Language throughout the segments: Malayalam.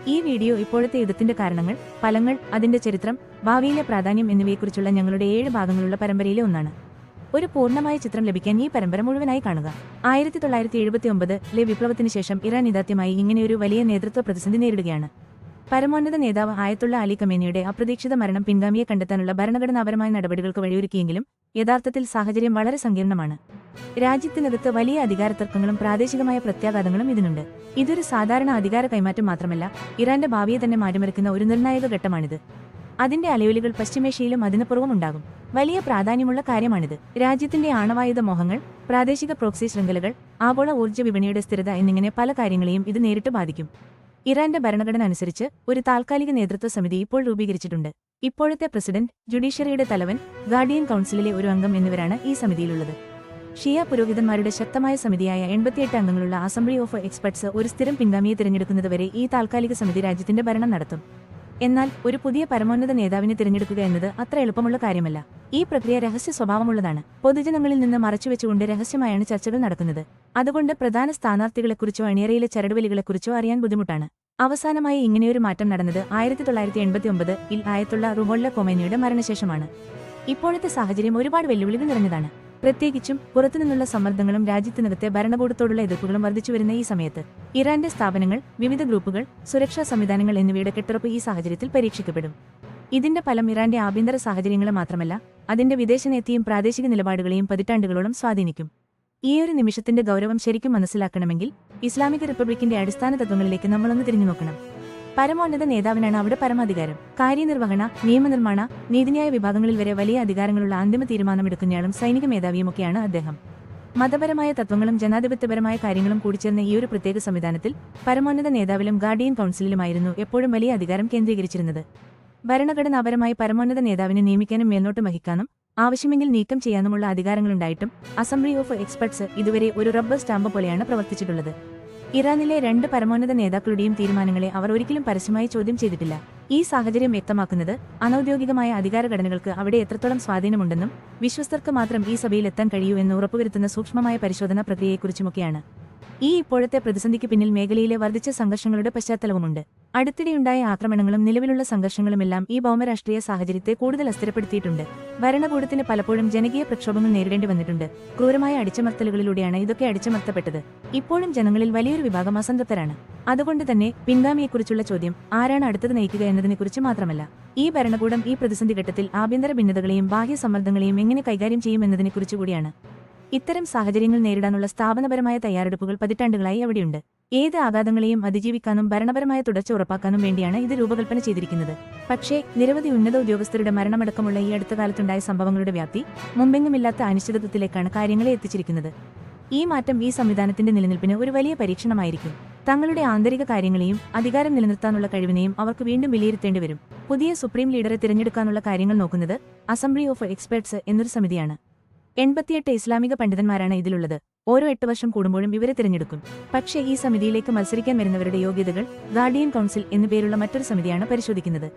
ഈ വീഡിയോ ഇപ്പോഴത്തെ യുദ്ധത്തിന്റെ കാരണങ്ങൾ, ഫലങ്ങൾ, അതിന്റെ ചരിത്രം, ഭാവിയിലെ പ്രാധാന്യം എന്നിവയെക്കുറിച്ചുള്ള ഞങ്ങളുടെ 7 ഭാഗങ്ങളുള്ള പരമ്പരയിലെ ഒന്നാണ്. ഒരു പൂർണ്ണമായ ചിത്രം ലഭിക്കാൻ ഈ പരമ്പര മുഴുവനായി കാണുക. 1979-ലെ വിപ്ലവത്തിന് ശേഷം ഇറാൻ ഇതാദ്യമായി ഇങ്ങനെയൊരു വലിയ നേതൃത്വ പ്രതിസന്ധി നേരിടുകയാണ്. പരമോന്നത നേതാവ് ആയത്തുള്ള അലി ഖമേനിയുടെ അപ്രതീക്ഷിത മരണം പിൻഗാമിയെ കണ്ടെത്താനുള്ള ഭരണഘടനാപരമായ നടപടികൾക്ക് വഴിയൊരുക്കിയെങ്കിലും യഥാർത്ഥത്തിൽ സാഹചര്യം വളരെ സങ്കീർണമാണ്. രാജ്യത്തിനകത്ത് വലിയ അധികാരതർക്കങ്ങളും പ്രാദേശികമായ പ്രത്യാഘാതങ്ങളും ഇതിനുണ്ട്. ഇതൊരു സാധാരണ അധികാര കൈമാറ്റം മാത്രമല്ല, ഇറാന്റെ ഭാവിയെ തന്നെ മാറ്റിമറിക്കുന്ന ഒരു നിർണായക ഘട്ടമാണിത്. അതിന്റെ അലയൊലികൾ പശ്ചിമേഷ്യയിലും അതിനപ്പുറവും ഉണ്ടാകും. വലിയ പ്രാധാന്യമുള്ള കാര്യമാണിത്. രാജ്യത്തിന്റെ ആണവായുധ മോഹങ്ങൾ, പ്രാദേശിക പ്രോക്സി ശൃംഖലകൾ, ആഗോള ഊർജ്ജ വിപണിയുടെ സ്ഥിരത എന്നിങ്ങനെ പല കാര്യങ്ങളെയും ഇത് നേരിട്ട് ബാധിക്കും. ഇറാന്റെ ഭരണഘടന അനുസരിച്ച് ഒരു താൽക്കാലിക നേതൃത്വ സമിതി ഇപ്പോൾ രൂപീകരിച്ചിട്ടുണ്ട്. ഇപ്പോഴത്തെ പ്രസിഡന്റ്, ജുഡീഷ്യറിയുടെ തലവൻ, ഗാർഡിയൻ കൗൺസിലിലെ ഒരു അംഗം എന്നിവരാണ് ഈ സമിതിയിലുള്ളത്. ഷിയ പുരോഹിതന്മാരുടെ ശക്തമായ സമിതിയായ 88 അംഗങ്ങളുള്ള അസംബ്ലി ഓഫ് എക്സ്പെർട്സ് ഒരു സ്ഥിരം പിൻഗാമിയെ തിരഞ്ഞെടുക്കുന്നതുവരെ ഈ താൽക്കാലിക സമിതി രാജ്യത്തിന്റെ ഭരണം നടത്തും. എന്നാൽ ഒരു പുതിയ പരമോന്നത നേതാവിനെ തിരഞ്ഞെടുക്കുക എന്നത് അത്ര എളുപ്പമുള്ള കാര്യമല്ല. ഈ പ്രക്രിയ രഹസ്യ സ്വഭാവമുള്ളതാണ്. പൊതുജനങ്ങളിൽ നിന്ന് മറച്ചുവെച്ചുകൊണ്ട് രഹസ്യമായാണ് ചർച്ചകൾ നടക്കുന്നത്. അതുകൊണ്ട് പ്രധാന സ്ഥാനാർത്ഥികളെക്കുറിച്ചോ അണിയറയിലെ ചരടുവലികളെക്കുറിച്ചോ അറിയാൻ ബുദ്ധിമുട്ടാണ്. അവസാനമായി ഇങ്ങനെയൊരു മാറ്റം നടന്നത് 1989-ൽ ആയത്തുള്ള റുഹുള്ള ഖൊമേനിയുടെ മരണശേഷമാണ്. ഇപ്പോഴത്തെ സാഹചര്യം ഒരുപാട് വെല്ലുവിളികൾ നിറഞ്ഞതാണ്. പ്രത്യേകിച്ചും പുറത്തുനിന്നുള്ള സമ്മർദ്ദങ്ങളും രാജ്യത്തിനകത്തെ ഭരണകൂടത്തോടുള്ള എതിർപ്പുകളും വർദ്ധിച്ചുവരുന്ന ഈ സമയത്ത് ഇറാന്റെ സ്ഥാപനങ്ങൾ, വിവിധ ഗ്രൂപ്പുകൾ, സുരക്ഷാ സംവിധാനങ്ങൾ എന്നിവയുടെ കെട്ടുറപ്പ് ഈ സാഹചര്യത്തിൽ പരീക്ഷിക്കപ്പെടും. ഇതിന്റെ ഫലം ഇറാന്റെ ആഭ്യന്തര സാഹചര്യങ്ങളെ മാത്രമല്ല, അതിന്റെ വിദേശനീതിയും പ്രാദേശിക നിലപാടുകളെയും പതിറ്റാണ്ടുകളോളം സ്വാധീനിക്കും. ഈയൊരു നിമിഷത്തിന്റെ ഗൗരവം ശരിക്കും മനസ്സിലാക്കണമെങ്കിൽ ഇസ്ലാമിക റിപ്പബ്ലിക്കിന്റെ അടിസ്ഥാന തത്വങ്ങളിലേക്ക് നമ്മളൊന്ന് തിരിഞ്ഞു നോക്കണം. പരമോന്നത നേതാവിനാണ് അവിടെ പരമാധികാരം. കാര്യനിർവഹണ, നിയമനിർമ്മാണ, നീതിന്യായ വിഭാഗങ്ങളിൽ വരെ വലിയ അധികാരങ്ങളുള്ള അന്തിമ തീരുമാനമെടുക്കുന്നയാളും സൈനിക മേധാവിയുമൊക്കെയാണ് അദ്ദേഹം. മതപരമായ തത്വങ്ങളും ജനാധിപത്യപരമായ കാര്യങ്ങളും കൂടിച്ചേർന്ന ഈയൊരു പ്രത്യേക സംവിധാനത്തിൽ പരമോന്നത നേതാവിലും ഗാർഡിയൻ കൗൺസിലിലുമായിരുന്നു എപ്പോഴും വലിയ അധികാരം കേന്ദ്രീകരിച്ചിരുന്നത്. ഭരണഘടനാപരമായി പരമോന്നത നേതാവിനെ നിയമിക്കാനും മേൽനോട്ടം വഹിക്കാനും ആവശ്യമെങ്കിൽ നീക്കം ചെയ്യാനുമുള്ള അധികാരങ്ങളുണ്ടായിട്ടും അസംബ്ലി ഓഫ് എക്സ്പെർട്സ് ഇതുവരെ ഒരു റബ്ബർ സ്റ്റാമ്പ് പോലെയാണ് പ്രവർത്തിച്ചിട്ടുള്ളത്. ഇറാനിലെ 2 പരമോന്നത നേതാക്കളുടെയും തീരുമാനങ്ങളെ അവർ ഒരിക്കലും പരസ്യമായി ചോദ്യം ചെയ്തിട്ടില്ല. ഈ സാഹചര്യം വ്യക്തമാക്കുന്നത് അനൌദ്യോഗികമായ അധികാരഘടനകൾക്ക് അവിടെ എത്രത്തോളം സ്വാധീനമുണ്ടെന്നും വിശ്വസ്തർക്ക് മാത്രം ഈ സഭയിൽ എത്താൻ കഴിയൂ എന്ന് ഉറപ്പുവരുത്തുന്ന സൂക്ഷ്മമായ പരിശോധനാ പ്രക്രിയയെക്കുറിച്ചുമൊക്കെയാണ്. ഈ ഇപ്പോഴത്തെ പ്രതിസന്ധിക്ക് പിന്നിൽ മേഖലയിലെ വർദ്ധിച്ച സംഘർഷങ്ങളുടെ പശ്ചാത്തലവുമുണ്ട്. അടുത്തിടെയുണ്ടായ ആക്രമണങ്ങളും നിലവിലുള്ള സംഘർഷങ്ങളുമെല്ലാം ഈ ഭൗമരാഷ്ട്രീയ സാഹചര്യത്തെ കൂടുതൽ അസ്ഥിരപ്പെടുത്തിയിട്ടുണ്ട്. ഭരണകൂടത്തിന് പലപ്പോഴും ജനകീയ പ്രക്ഷോഭങ്ങൾ നേരിടേണ്ടി വന്നിട്ടുണ്ട്. ക്രൂരമായ അടിച്ചമർത്തലുകളിലൂടെയാണ് ഇതൊക്കെ അടിച്ചമർത്തപ്പെട്ടത്. ഇപ്പോഴും ജനങ്ങളിൽ വലിയൊരു വിഭാഗം അസംതൃപ്തരാണ്. അതുകൊണ്ട് തന്നെ പിൻഗാമിയെക്കുറിച്ചുള്ള ചോദ്യം ആരാണ് അടുത്തത് നയിക്കുക എന്നതിനെക്കുറിച്ച് മാത്രമല്ല, ഈ ഭരണകൂടം ഈ പ്രതിസന്ധി ഘട്ടത്തിൽ ആഭ്യന്തര ഭിന്നതകളെയും ബാഹ്യ സമ്മർദ്ദങ്ങളെയും എങ്ങനെ കൈകാര്യം ചെയ്യുമെന്നതിനെക്കുറിച്ചുകൂടിയാണ്. ഇത്തരം സാഹചര്യങ്ങൾ നേരിടാനുള്ള സ്ഥാപനപരമായ തയ്യാറെടുപ്പുകൾ പതിറ്റാണ്ടുകളായി അവിടെയുണ്ട്. ഏത് ആഘാതങ്ങളെയും അതിജീവിക്കാനും ഭരണപരമായ തുടർച്ച ഉറപ്പാക്കാനും വേണ്ടിയാണ് ഇത് രൂപകൽപ്പന ചെയ്തിരിക്കുന്നത്. പക്ഷേ നിരവധി ഉന്നത ഉദ്യോഗസ്ഥരുടെ മരണമടക്കമുള്ള ഈ അടുത്ത കാലത്തുണ്ടായ സംഭവങ്ങളുടെ വ്യാപ്തി മുമ്പെങ്ങുമില്ലാത്ത അനിശ്ചിതത്വത്തിലേക്കാണ് കാര്യങ്ങളെ എത്തിച്ചിരിക്കുന്നത്. ഈ മാറ്റം ഈ സംവിധാനത്തിന്റെ നിലനിൽപ്പിന് ഒരു വലിയ പരീക്ഷണമായിരിക്കും. തങ്ങളുടെ ആന്തരിക കാര്യങ്ങളെയും അധികാരം നിലനിർത്താനുള്ള കഴിവിനെയും അവർക്ക് വീണ്ടും വിലയിരുത്തേണ്ടി വരും. പുതിയ സുപ്രീം ലീഡറെ തിരഞ്ഞെടുക്കാനുള്ള കാര്യങ്ങൾ നോക്കുന്നത് അസംബ്ലി ഓഫ് എക്സ്പെർട്സ് എന്നൊരു സമിതിയാണ്. 88 ഇസ്ലാമിക പണ്ഡിതന്മാരാണ് ഇതിലുള്ളത്. ഓരോ 8 വർഷം കൂടുമ്പോഴും ഇവരെ തിരഞ്ഞെടുക്കും. പക്ഷേ ഈ സമിതിയിലേക്ക് മത്സരിക്കാൻ വരുന്നവരുടെ യോഗ്യതകൾ ഗാർഡിയൻ കൗൺസിൽ എന്നു പേരുള്ള മറ്റൊരു സമിതിയാണ് പരിശോധിക്കുന്നത്.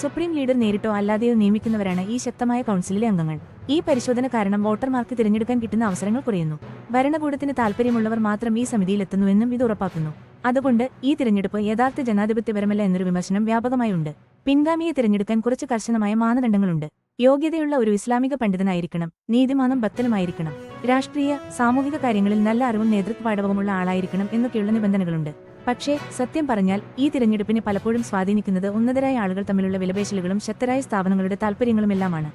സുപ്രീം ലീഡർ നേരിട്ടോ അല്ലാതെയോ നിയമിക്കുന്നവരാണ് ഈ ശക്തമായ കൗൺസിലിലെ അംഗങ്ങൾ. ഈ പരിശോധന കാരണം വോട്ടർമാർക്ക് തിരഞ്ഞെടുക്കാൻ കിട്ടുന്ന അവസരങ്ങൾ കുറയുന്നു. ഭരണകൂടത്തിന് താൽപര്യമുള്ളവർ മാത്രം ഈ സമിതിയിലെത്തുന്നുവെന്നും ഇത് ഉറപ്പാക്കുന്നു. അതുകൊണ്ട് ഈ തിരഞ്ഞെടുപ്പ് യഥാർത്ഥ ജനാധിപത്യപരമല്ല എന്നൊരു വിമർശനം വ്യാപകമായുണ്ട്. പിൻഗാമിയെ തിരഞ്ഞെടുക്കാൻ കുറച്ച് കർശനമായ മാനദണ്ഡങ്ങളുണ്ട്. യോഗ്യതയുള്ള ഒരു ഇസ്ലാമിക പണ്ഡിതനായിരിക്കണം, നീതിമാനും ഭക്തനുമായിരിക്കണം, രാഷ്ട്രീയ, സാമൂഹിക കാര്യങ്ങളിൽ നല്ല അറിവും നേതൃത്വപാഠവുമുള്ള ആളായിരിക്കണം എന്നൊക്കെയുള്ള നിബന്ധനകളുണ്ട്. പക്ഷേ സത്യം പറഞ്ഞാൽ ഈ തിരഞ്ഞെടുപ്പിനെ പലപ്പോഴും സ്വാധീനിക്കുന്നത് ഉന്നതരായ ആളുകൾ തമ്മിലുള്ള വിലപേശലുകളും ശക്തരായ സ്ഥാപനങ്ങളുടെ താൽപര്യങ്ങളുമെല്ലാമാണ്.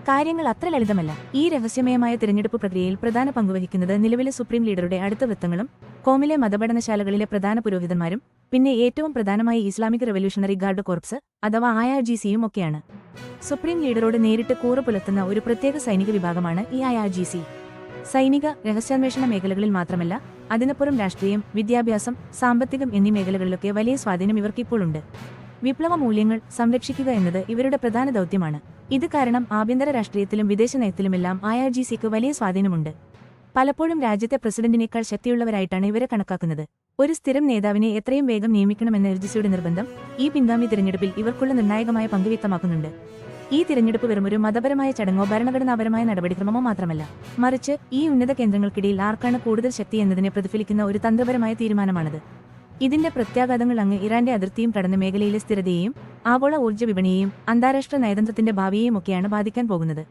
കാര്യങ്ങൾ അത്ര ലളിതമല്ല. ഈ രഹസ്യമയമായ തിരഞ്ഞെടുപ്പ് പ്രക്രിയയിൽ പ്രധാന പങ്കുവഹിക്കുന്നത് നിലവിലെ സുപ്രീം ലീഡറുടെ അടുത്ത വൃത്തങ്ങളും കോമിലെ മതപഠനശാലകളിലെ പ്രധാന പുരോഹിതന്മാരും പിന്നെ ഏറ്റവും പ്രധാനമായി ഇസ്ലാമിക് റവല്യൂഷണറി ഗാർഡ് കോർപ്സ് അഥവാ IRGCയും ഒക്കെയാണ്. സുപ്രീം ലീഡറോട് നേരിട്ട് കൂറ് പുലർത്തുന്ന ഒരു പ്രത്യേക സൈനിക വിഭാഗമാണ് ഈ IRGC. സൈനിക, രഹസ്യാന്വേഷണ മേഖലകളിൽ മാത്രമല്ല, അതിനപ്പുറം രാഷ്ട്രീയം, വിദ്യാഭ്യാസം, സാമ്പത്തികം എന്നീ മേഖലകളിലൊക്കെ വലിയ സ്വാധീനം ഇവർക്കിപ്പോഴുണ്ട്. വിപ്ലവ മൂല്യങ്ങൾ സംരക്ഷിക്കുക എന്നത് ഇവരുടെ പ്രധാന ദൗത്യമാണ്. ഇത് കാരണം ആഭ്യന്തര രാഷ്ട്രീയത്തിലും വിദേശ നയത്തിലുമെല്ലാം IRGCക്ക് വലിയ സ്വാധീനമുണ്ട്. പലപ്പോഴും രാജ്യത്തെ പ്രസിഡന്റിനേക്കാൾ ശക്തിയുള്ളവരായിട്ടാണ് ഇവരെ കണക്കാക്കുന്നത്. ഒരു സ്ഥിരം നേതാവിനെ എത്രയും വേഗം നിയമിക്കണമെന്ന IRGCയുടെ നിർബന്ധം ഈ പിൻഗാമി തിരഞ്ഞെടുപ്പിൽ ഇവർക്കുള്ള നിർണായകമായ പങ്ക് വ്യക്തമാക്കുന്നുണ്ട്. ഈ തിരഞ്ഞെടുപ്പ് വെറുമൊരു മതപരമായ ചടങ്ങോ ഭരണഘടനാപരമായ നടപടിക്രമമോ മാത്രമല്ല, മറിച്ച് ഈ ഉന്നത കേന്ദ്രങ്ങൾക്കിടയിൽ ആർക്കാണ് കൂടുതൽ ശക്തി എന്നതിനെ പ്രതിഫലിക്കുന്ന ഒരു തന്ത്രപരമായ തീരുമാനമാണത്. ഇതിന്റെ പ്രത്യാഘാതങ്ങൾ അങ്ങ് ഇറാന്റെ അതിർത്തിയും കടന്ന മേഖലയിലെ സ്ഥിരതയെയും ആഗോള ഊർജ്ജ വിപണിയെയും അന്താരാഷ്ട്ര നയതന്ത്രത്തിന്റെ ഭാവിയെയും ഒക്കെയാണ് ബാധിക്കാൻ പോകുന്നത്.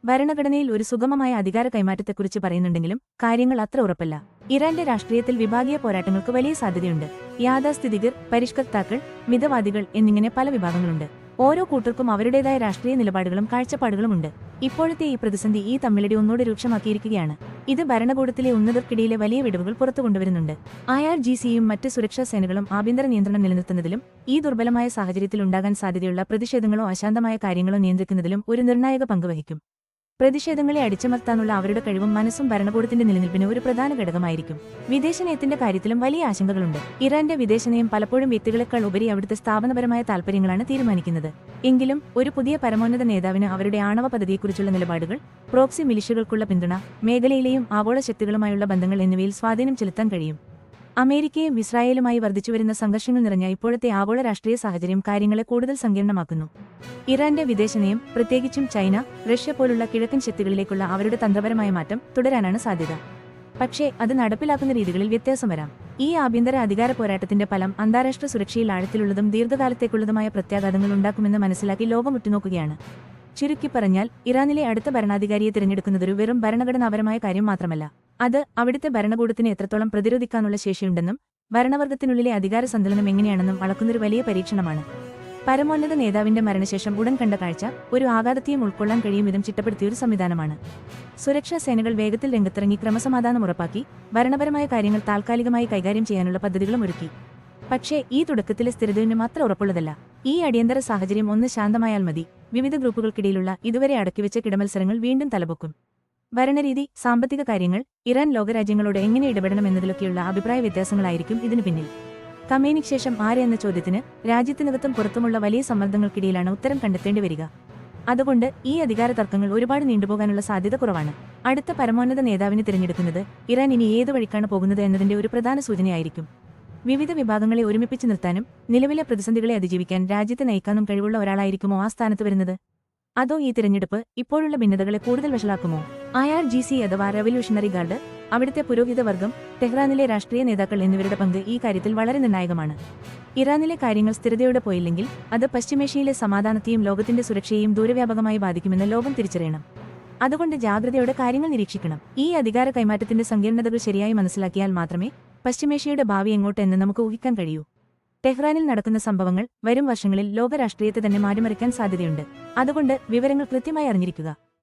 ഭരണഘടനയിൽ ഒരു സുഗമമായ അധികാര കൈമാറ്റത്തെക്കുറിച്ച് പറയുന്നുണ്ടെങ്കിലും കാര്യങ്ങൾ അത്ര ഉറപ്പല്ല. ഇറാന്റെ രാഷ്ട്രീയത്തിൽ വിഭാഗീയ പോരാട്ടങ്ങൾക്ക് വലിയ സാധ്യതയുണ്ട്. യാഥാസ്ഥിതികർ, പരിഷ്കർത്താക്കൾ, മിതവാദികൾ എന്നിങ്ങനെ പല വിഭാഗങ്ങളുണ്ട്. ഓരോ കൂട്ടർക്കും അവരുടേതായ രാഷ്ട്രീയ നിലപാടുകളും കാഴ്ചപ്പാടുകളുമുണ്ട്. ഇപ്പോഴത്തെ ഈ പ്രതിസന്ധി ഈ തമ്മിലടി ഒന്നുകൂടി രൂക്ഷമാക്കിയിരിക്കുകയാണ്. ഇത് ഭരണകൂടത്തിലെ ഉന്നതർക്കിടയിലെ വലിയ വിടവുകൾ പുറത്തു കൊണ്ടുവരുന്നുണ്ട്. IRGCയും മറ്റ് സുരക്ഷാ സേനകളും ആഭ്യന്തര നിയന്ത്രണം നിലനിർത്തുന്നതിലും ഈ ദുർബലമായ സാഹചര്യത്തിൽ ഉണ്ടാകാൻ സാധ്യതയുള്ള പ്രതിഷേധങ്ങളോ അശാന്തമായ കാര്യങ്ങളോ നിയന്ത്രിക്കുന്നതിലും ഒരു നിർണായക പങ്ക് വഹിക്കും. പ്രതിഷേധങ്ങളെ അടിച്ചമർത്താനുള്ള അവരുടെ കഴിവും മനസ്സും ഭരണകൂടത്തിന്റെ നിലനിൽപ്പിന് ഒരു പ്രധാന ഘടകമായിരിക്കും. വിദേശനയത്തിന്റെ കാര്യത്തിലും വലിയ ആശങ്കകളുണ്ട്. ഇറാന്റെ വിദേശനയം പലപ്പോഴും വ്യക്തികളെക്കാൾ ഉപരി അവിടുത്തെ സ്ഥാപനപരമായ താൽപര്യങ്ങളാണ് തീരുമാനിക്കുന്നത്. എങ്കിലും ഒരു പുതിയ പരമോന്നത നേതാവിന് അവരുടെ ആണവ പദ്ധതിയെക്കുറിച്ചുള്ള നിലപാടുകൾ, പ്രോക്സി മിലിഷ്യകൾക്കുള്ള പിന്തുണ, മേഖലയിലെയും ആഗോള ശക്തികളുമായുള്ള ബന്ധങ്ങൾ എന്നിവയിൽ സ്വാധീനം ചെലുത്താൻ കഴിയും. അമേരിക്കയും ഇസ്രായേലുമായി വർദ്ധിച്ചുവരുന്ന സംഘർഷങ്ങൾ നിറഞ്ഞ ഇപ്പോഴത്തെ ആഗോള രാഷ്ട്രീയ സാഹചര്യം കാര്യങ്ങളെ കൂടുതൽ സങ്കീർണമാക്കുന്നു. ഇറാന്റെ വിദേശനയം, പ്രത്യേകിച്ചും ചൈന, റഷ്യ പോലുള്ള കിഴക്കൻ ശക്തികളിലേക്കുള്ള അവരുടെ തന്ത്രപരമായ മാറ്റം തുടരാനാണ് സാധ്യത. പക്ഷേ അത് നടപ്പിലാക്കുന്ന രീതികളിൽ വ്യത്യാസം വരാം. ഈ ആഭ്യന്തര അധികാര പോരാട്ടത്തിന്റെ ഫലം അന്താരാഷ്ട്ര സുരക്ഷയിൽ ആഴത്തിലുള്ളതും ദീർഘകാലത്തേക്കുള്ളതുമായ പ്രത്യാഘാതങ്ങൾ ഉണ്ടാക്കുമെന്ന് മനസ്സിലാക്കി ലോകം ഉറ്റുനോക്കുകയാണ്. ചുരുക്കി പറഞ്ഞാൽ, ഇറാനിലെ അടുത്ത ഭരണാധികാരിയെ തിരഞ്ഞെടുക്കുന്നതൊരു വെറും ഭരണഘടനാപരമായ കാര്യം മാത്രമല്ല. അത് അവിടുത്തെ ഭരണകൂടത്തിന് എത്രത്തോളം പ്രതിരോധിക്കാനുള്ള ശേഷിയുണ്ടെന്നും ഭരണവർഗത്തിനുള്ളിലെ അധികാര സന്തുലനം എങ്ങനെയാണെന്നും അളക്കുന്നൊരു വലിയ പരീക്ഷണമാണ്. പരമോന്നത നേതാവിന്റെ മരണശേഷം ഉടൻ കണ്ട കാഴ്ച ഒരു ആഘാതത്തെയും ഉൾക്കൊള്ളാൻ കഴിയും വിധം ചിട്ടപ്പെടുത്തിയൊരു സംവിധാനമാണ്. സുരക്ഷാ സേനകൾ വേഗത്തിൽ രംഗത്തിറങ്ങി ക്രമസമാധാനം ഉറപ്പാക്കി ഭരണപരമായ കാര്യങ്ങൾ താൽക്കാലികമായി കൈകാര്യം ചെയ്യാനുള്ള പദ്ധതികളും ഒരുക്കി. പക്ഷേ ഈ തുടക്കത്തിലെ സ്ഥിരതയൊന്നും അത്ര ഉറപ്പുള്ളതല്ല. ഈ അടിയന്തര സാഹചര്യം ഒന്ന് ശാന്തമായാൽ മതി. വിവിധ ഗ്രൂപ്പുകൾക്കിടയിലുള്ള ഇതുവരെ അടക്കിവെച്ച കിടമത്സരങ്ങൾ വീണ്ടും തലപൊക്കും. ഭരണരീതി, സാമ്പത്തിക കാര്യങ്ങൾ, ഇറാൻ ലോകരാജ്യങ്ങളോട് എങ്ങനെ ഇടപെടണം എന്നതിലൊക്കെയുള്ള അഭിപ്രായ വ്യത്യാസങ്ങളായിരിക്കും ഇതിനു പിന്നിൽ. ഖമേനിക്ക് ശേഷം ആര് എന്ന ചോദ്യത്തിന് രാജ്യത്തിനകത്തും പുറത്തുമുള്ള വലിയ സമ്മർദ്ദങ്ങൾക്കിടയിലാണ് ഉത്തരം കണ്ടെത്തേണ്ടി വരിക. അതുകൊണ്ട് ഈ അധികാര തർക്കങ്ങൾ ഒരുപാട് നീണ്ടുപോകാനുള്ള സാധ്യത കുറവാണ്. അടുത്ത പരമോന്നത നേതാവിനെ തിരഞ്ഞെടുക്കുന്നത് ഇറാൻ ഇനി ഏതു വഴിക്കാണ് പോകുന്നത് എന്നതിന്റെ ഒരു പ്രധാന സൂചനയായിരിക്കും. വിവിധ വിഭാഗങ്ങളെ ഒരുമിപ്പിച്ചു നിർത്താനും നിലവിലെ പ്രതിസന്ധികളെ അതിജീവിക്കാൻ രാജ്യത്തെ നയിക്കാനും കഴിവുള്ള ഒരാളായിരിക്കുമോ ആ സ്ഥാനത്ത് വരുന്നത്? അതോ ഈ തിരഞ്ഞെടുപ്പ് ഇപ്പോഴുള്ള ഭിന്നതകളെ കൂടുതൽ വഷളാക്കുമോ? IRGC അഥവാ റവല്യൂഷണറി ഗാർഡ്, അവിടുത്തെ പുരോഹിത വർഗം, ടെഹ്റാനിലെ രാഷ്ട്രീയ നേതാക്കൾ എന്നിവരുടെ പങ്ക് ഈ കാര്യത്തിൽ വളരെ നിർണായകമാണ്. ഇറാനിലെ കാര്യങ്ങൾ സ്ഥിരതയോടെ പോയില്ലെങ്കിൽ അത് പശ്ചിമേഷ്യയിലെ സമാധാനത്തെയും ലോകത്തിന്റെ സുരക്ഷയെയും ദൂരവ്യാപകമായി ബാധിക്കുമെന്ന് ലോകം തിരിച്ചറിയണം. അതുകൊണ്ട് ജാഗ്രതയോടെ കാര്യങ്ങൾ നിരീക്ഷിക്കണം. ഈ അധികാര കൈമാറ്റത്തിന്റെ സങ്കീർണതകൾ ശരിയായി മനസ്സിലാക്കിയാൽ മാത്രമേ പശ്ചിമേഷ്യയുടെ ഭാവി എങ്ങോട്ട് എന്ന് നമുക്ക് ഊഹിക്കാൻ കഴിയൂ. ടെഹ്റാനിൽ നടക്കുന്ന സംഭവങ്ങൾ വരും വർഷങ്ങളിൽ ലോക രാഷ്ട്രീയത്തെ തന്നെ മാറ്റിമറിക്കാൻ സാധ്യതയുണ്ട്. അതുകൊണ്ട് വിവരങ്ങൾ കൃത്യമായി അറിഞ്ഞിരിക്കുക.